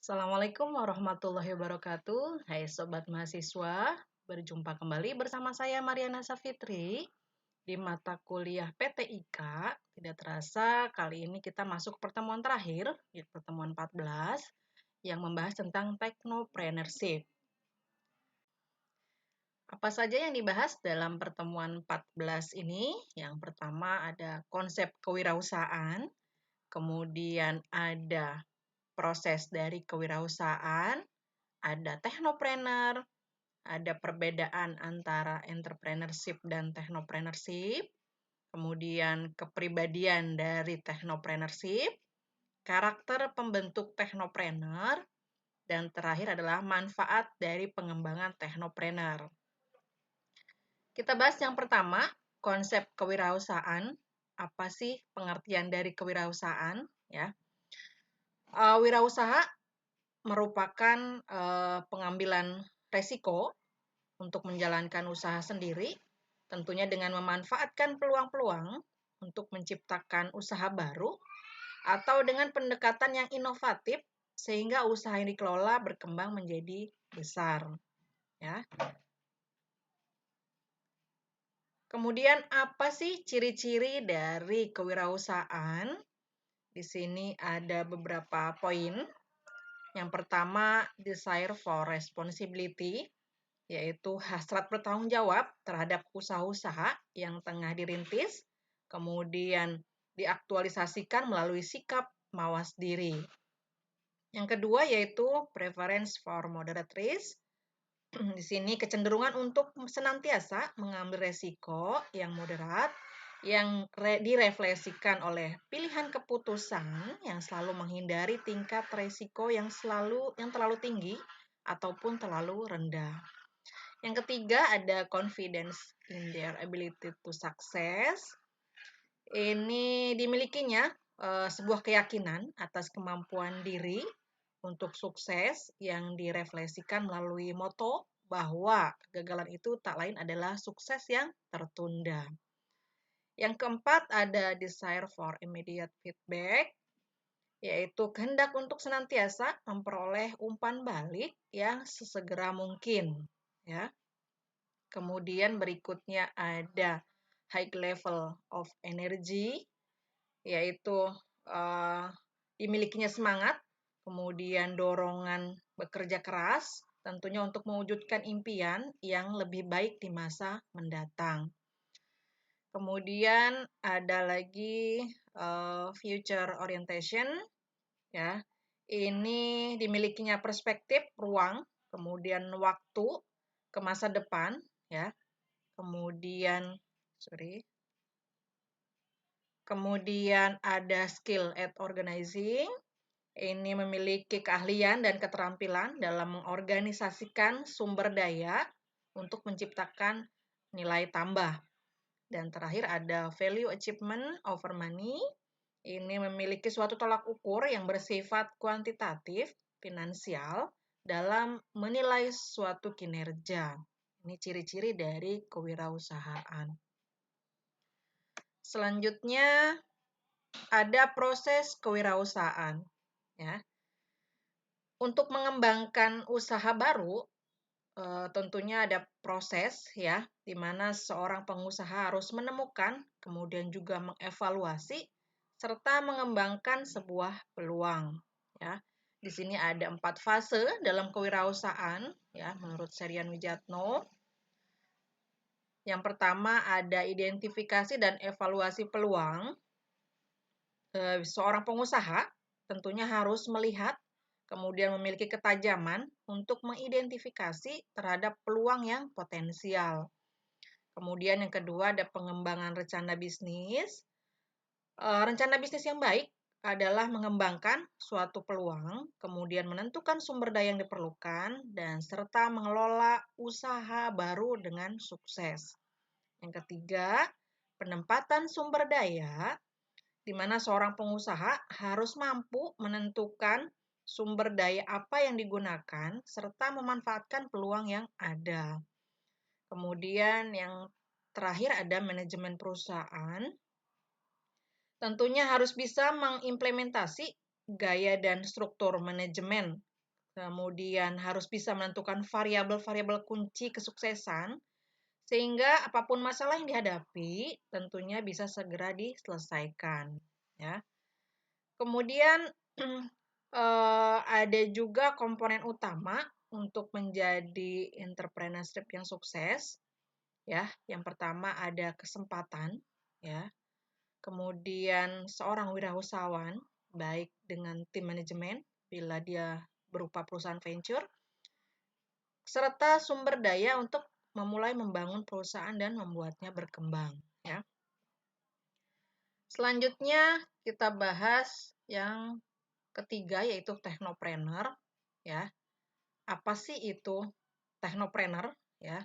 Assalamualaikum warahmatullahi wabarakatuh. Hai Sobat Mahasiswa, berjumpa kembali bersama saya Mariana Safitri di mata kuliah PTIK. Tidak terasa kali ini kita masuk pertemuan terakhir, yaitu pertemuan 14, yang membahas tentang technopreneurship. Apa saja yang dibahas dalam pertemuan 14 ini? Yang pertama ada konsep kewirausahaan, kemudian ada proses dari kewirausahaan, ada technopreneur, ada perbedaan antara entrepreneurship dan technopreneurship, kemudian kepribadian dari technopreneurship, karakter pembentuk technopreneur, dan terakhir adalah manfaat dari pengembangan technopreneur. Kita bahas yang pertama, konsep kewirausahaan. Apa sih pengertian dari kewirausahaan? Ya, wirausaha merupakan pengambilan resiko untuk menjalankan usaha sendiri, tentunya dengan memanfaatkan peluang-peluang untuk menciptakan usaha baru atau dengan pendekatan yang inovatif sehingga usaha yang dikelola berkembang menjadi besar. Ya. Kemudian apa sih ciri-ciri dari kewirausahaan? Di sini ada beberapa poin. Yang pertama, desire for responsibility, yaitu hasrat bertanggung jawab terhadap usaha-usaha yang tengah dirintis, kemudian diaktualisasikan melalui sikap mawas diri. Yang kedua yaitu preference for moderate risk. Di sini kecenderungan untuk senantiasa mengambil resiko yang moderat, yang direfleksikan oleh pilihan keputusan yang selalu menghindari tingkat resiko yang terlalu tinggi ataupun terlalu rendah. Yang ketiga ada confidence in their ability to success. Ini dimilikinya sebuah keyakinan atas kemampuan diri untuk sukses yang direfleksikan melalui moto bahwa kegagalan itu tak lain adalah sukses yang tertunda. Yang keempat ada desire for immediate feedback, yaitu kehendak untuk senantiasa memperoleh umpan balik yang sesegera mungkin. Ya. Kemudian berikutnya ada high level of energy, yaitu dimilikinya semangat, kemudian dorongan bekerja keras, tentunya untuk mewujudkan impian yang lebih baik di masa mendatang. Kemudian ada lagi future orientation, ya. Ini dimilikinya perspektif ruang, kemudian waktu ke masa depan, ya. Kemudian ada skill at organizing. Ini memiliki keahlian dan keterampilan dalam mengorganisasikan sumber daya untuk menciptakan nilai tambah. Dan terakhir ada value achievement over money. Ini memiliki suatu tolak ukur yang bersifat kuantitatif, finansial, dalam menilai suatu kinerja. Ini ciri-ciri dari kewirausahaan. Selanjutnya ada proses kewirausahaan. Ya. Untuk mengembangkan usaha baru, tentunya ada proses ya, di mana seorang pengusaha harus menemukan, kemudian juga mengevaluasi, serta mengembangkan sebuah peluang. Ya. Di sini ada 4 fase dalam kewirausahaan, ya, menurut Serian Wijatno. Yang pertama ada identifikasi dan evaluasi peluang. Seorang pengusaha tentunya harus melihat, kemudian memiliki ketajaman untuk mengidentifikasi terhadap peluang yang potensial. Kemudian yang kedua ada pengembangan rencana bisnis. Rencana bisnis yang baik adalah mengembangkan suatu peluang, kemudian menentukan sumber daya yang diperlukan, dan serta mengelola usaha baru dengan sukses. Yang ketiga, penempatan sumber daya, di mana seorang pengusaha harus mampu menentukan sumber daya apa yang digunakan, serta memanfaatkan peluang yang ada. Kemudian yang terakhir ada manajemen perusahaan. Tentunya harus bisa mengimplementasi gaya dan struktur manajemen kemudian harus bisa menentukan variabel-variabel kunci kesuksesan, sehingga apapun masalah yang dihadapi tentunya bisa segera diselesaikan. Ya. Kemudian ada juga komponen utama untuk menjadi entrepreneurship yang sukses. Ya, yang pertama ada kesempatan, ya. Kemudian seorang wirausahawan, baik dengan tim manajemen bila dia berupa perusahaan venture, serta sumber daya untuk memulai membangun perusahaan dan membuatnya berkembang. Ya. Selanjutnya kita bahas yang ketiga yaitu technopreneur. Ya, apa sih itu technopreneur? Ya,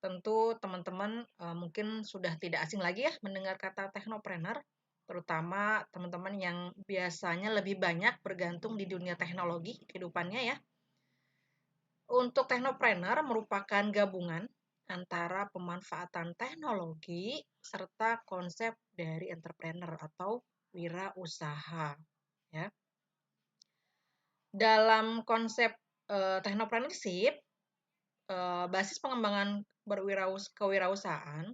tentu teman-teman mungkin sudah tidak asing lagi ya mendengar kata technopreneur, terutama teman-teman yang biasanya lebih banyak bergantung di dunia teknologi kehidupannya ya. Untuk technopreneur merupakan gabungan antara pemanfaatan teknologi serta konsep dari entrepreneur atau wirausaha. Ya. Dalam konsep technopreneurship, basis pengembangan kewirausahaan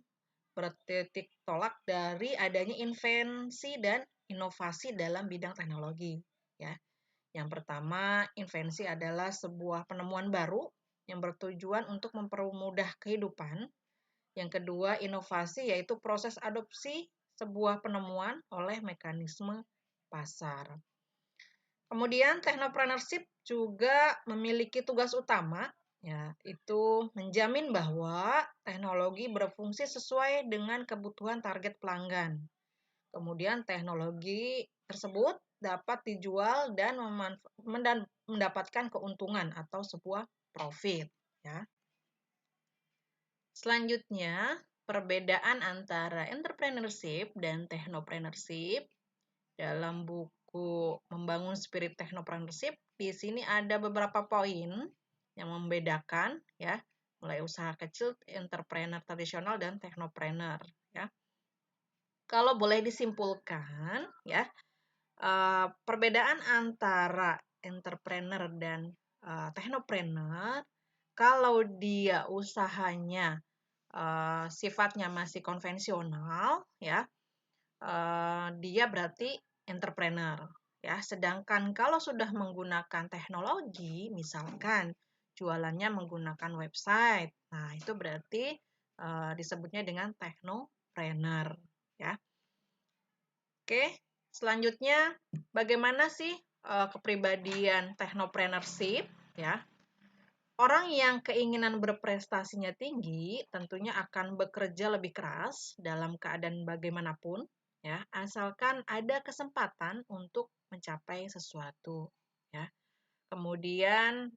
bertitik tolak dari adanya invensi dan inovasi dalam bidang teknologi. Ya. Yang pertama, invensi adalah sebuah penemuan baru yang bertujuan untuk mempermudah kehidupan. Yang kedua, inovasi yaitu proses adopsi sebuah penemuan oleh mekanisme pasar. Kemudian technopreneurship juga memiliki tugas utama, yaitu menjamin bahwa teknologi berfungsi sesuai dengan kebutuhan target pelanggan. Kemudian teknologi tersebut dapat dijual dan mendapatkan keuntungan atau sebuah profit. Ya. Selanjutnya, perbedaan antara entrepreneurship dan technopreneurship dalam buku Membangun Spirit Technopreneurship, di sini ada beberapa poin yang membedakan ya, mulai usaha kecil, entrepreneur tradisional dan technopreneur ya. Kalau boleh disimpulkan ya, perbedaan antara entrepreneur dan technopreneur, kalau dia usahanya sifatnya masih konvensional ya, dia berarti entrepreneur ya. Sedangkan kalau sudah menggunakan teknologi, misalkan jualannya menggunakan website, nah itu berarti disebutnya dengan technopreneur ya. Oke, selanjutnya bagaimana sih kepribadian technopreneurship ya? Orang yang keinginan berprestasinya tinggi tentunya akan bekerja lebih keras dalam keadaan bagaimanapun ya, asalkan ada kesempatan untuk mencapai sesuatu ya. Kemudian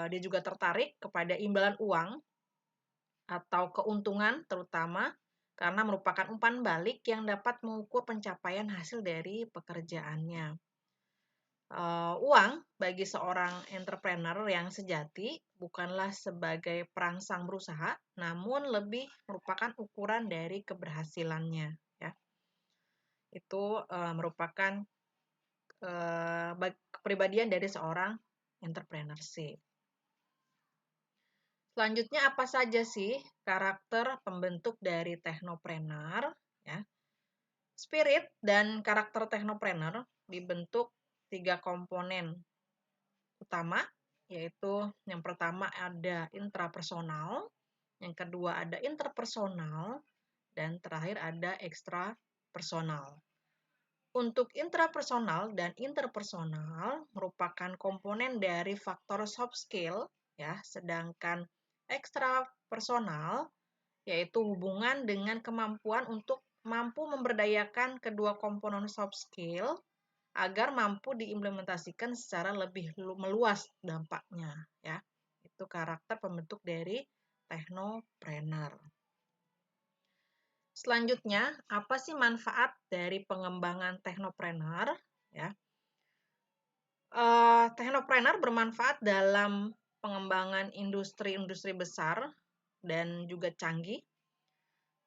dia juga tertarik kepada imbalan uang atau keuntungan terutama karena merupakan umpan balik yang dapat mengukur pencapaian hasil dari pekerjaannya. Uang bagi seorang entrepreneur yang sejati bukanlah sebagai perangsang berusaha, namun lebih merupakan ukuran dari keberhasilannya. Ya. Itu merupakan kepribadian dari seorang entrepreneurship. Selanjutnya apa saja sih karakter pembentuk dari technopreneur? Ya. Spirit dan karakter technopreneur dibentuk 3 komponen utama, yaitu yang pertama ada intrapersonal, yang kedua ada interpersonal, dan terakhir ada ekstrapersonal. Untuk intrapersonal dan interpersonal merupakan komponen dari faktor soft skill, ya, sedangkan ekstrapersonal yaitu hubungan dengan kemampuan untuk mampu memberdayakan kedua komponen soft skill agar mampu diimplementasikan secara lebih meluas dampaknya ya. Itu karakter pembentuk dari technopreneur. Selanjutnya, apa sih manfaat dari pengembangan technopreneur ya? Technopreneur bermanfaat dalam pengembangan industri-industri besar dan juga canggih.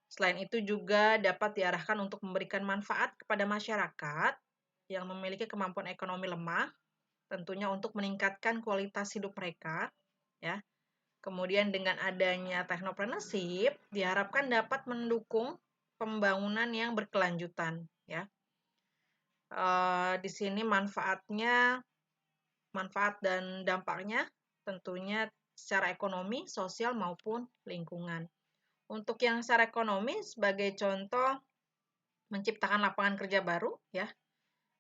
Selain itu juga dapat diarahkan untuk memberikan manfaat kepada masyarakat yang memiliki kemampuan ekonomi lemah tentunya untuk meningkatkan kualitas hidup mereka, ya. Kemudian dengan adanya technopreneurship diharapkan dapat mendukung pembangunan yang berkelanjutan, ya. Di sini manfaat dan dampaknya tentunya secara ekonomi, sosial maupun lingkungan. Untuk yang secara ekonomi sebagai contoh menciptakan lapangan kerja baru, ya.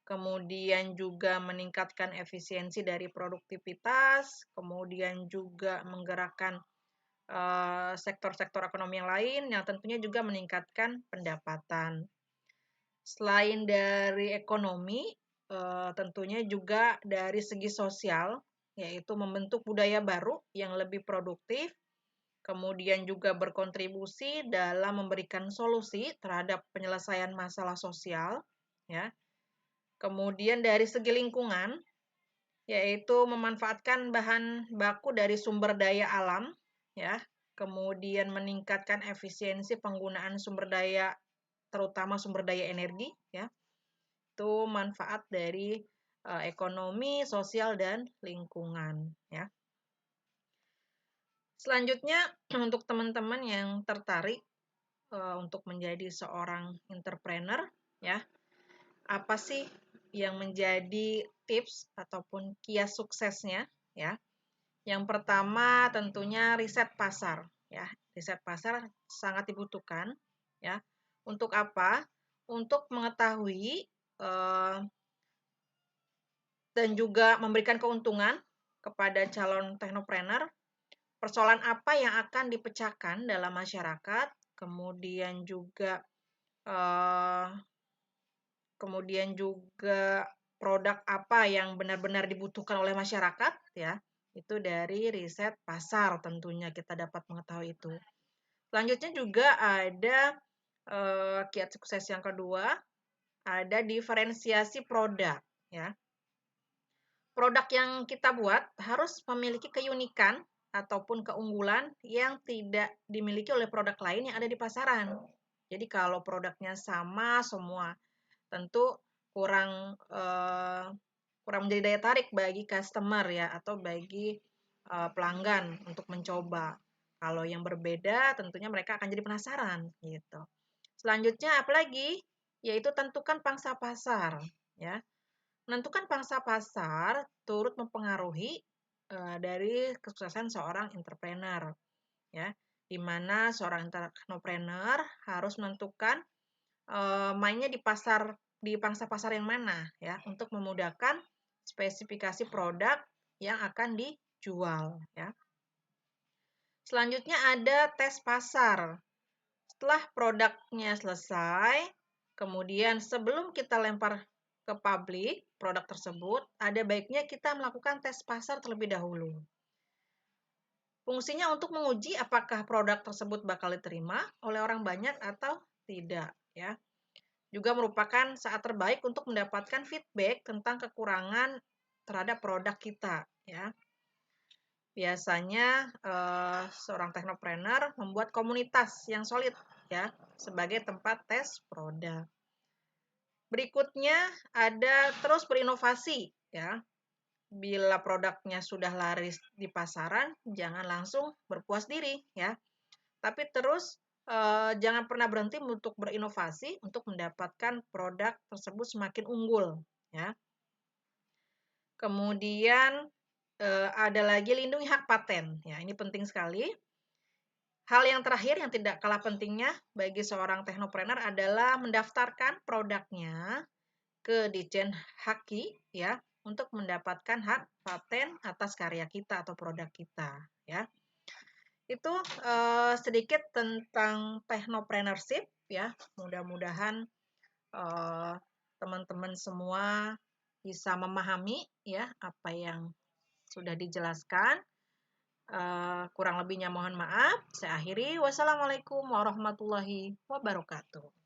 Kemudian juga meningkatkan efisiensi dari produktivitas, kemudian juga menggerakkan sektor-sektor ekonomi yang lain yang tentunya juga meningkatkan pendapatan. Selain dari ekonomi, tentunya juga dari segi sosial, yaitu membentuk budaya baru yang lebih produktif, kemudian juga berkontribusi dalam memberikan solusi terhadap penyelesaian masalah sosial, ya. Kemudian dari segi lingkungan, yaitu memanfaatkan bahan baku dari sumber daya alam, ya. Kemudian meningkatkan efisiensi penggunaan sumber daya, terutama sumber daya energi, ya. Itu manfaat dari ekonomi, sosial, dan lingkungan, ya. Selanjutnya untuk teman-teman yang tertarik untuk menjadi seorang entrepreneur, ya. Apa sih yang menjadi tips ataupun kias suksesnya, ya? Yang pertama tentunya riset pasar, ya. Riset pasar sangat dibutuhkan, ya. Untuk apa? Untuk mengetahui dan juga memberikan keuntungan kepada calon teknopreneur, persoalan apa yang akan dipecahkan dalam masyarakat, kemudian juga eh, produk apa yang benar-benar dibutuhkan oleh masyarakat, ya. Itu dari riset pasar tentunya kita dapat mengetahui itu. Selanjutnya juga ada kiat sukses yang kedua, ada diferensiasi produk, ya. Produk yang kita buat harus memiliki keunikan ataupun keunggulan yang tidak dimiliki oleh produk lain yang ada di pasaran. Jadi kalau produknya sama semua, tentu kurang menjadi daya tarik bagi customer, ya, atau bagi pelanggan untuk mencoba. Kalau yang berbeda tentunya mereka akan jadi penasaran gitu. Selanjutnya apalagi? Yaitu tentukan pangsa pasar, ya. Menentukan pangsa pasar turut mempengaruhi dari kesuksesan seorang entrepreneur, ya. Di mana seorang entrepreneur harus menentukan mainnya di pangsa pasar yang mana, ya, untuk memudahkan spesifikasi produk yang akan dijual, ya. Selanjutnya ada tes pasar. Setelah produknya selesai, kemudian sebelum kita lempar ke publik produk tersebut, ada baiknya kita melakukan tes pasar terlebih dahulu. Fungsinya untuk menguji apakah produk tersebut bakal diterima oleh orang banyak atau tidak, ya. Juga merupakan saat terbaik untuk mendapatkan feedback tentang kekurangan terhadap produk kita, ya. Biasanya seorang teknopreneur membuat komunitas yang solid, ya, sebagai tempat tes produk. Berikutnya ada terus berinovasi, ya. Bila produknya sudah laris di pasaran, jangan langsung berpuas diri, ya. Tapi terus jangan pernah berhenti untuk berinovasi untuk mendapatkan produk tersebut semakin unggul, ya. Kemudian ada lagi lindungi hak paten, ya. Ini penting sekali. Hal yang terakhir yang tidak kalah pentingnya bagi seorang teknopreneur adalah mendaftarkan produknya ke Ditjen Haki, ya, untuk mendapatkan hak paten atas karya kita atau produk kita, ya. Itu sedikit tentang technopreneurship, ya. Mudah-mudahan teman-teman semua bisa memahami, ya, apa yang sudah dijelaskan. Kurang lebihnya mohon maaf. Saya akhiri. Wassalamualaikum warahmatullahi wabarakatuh.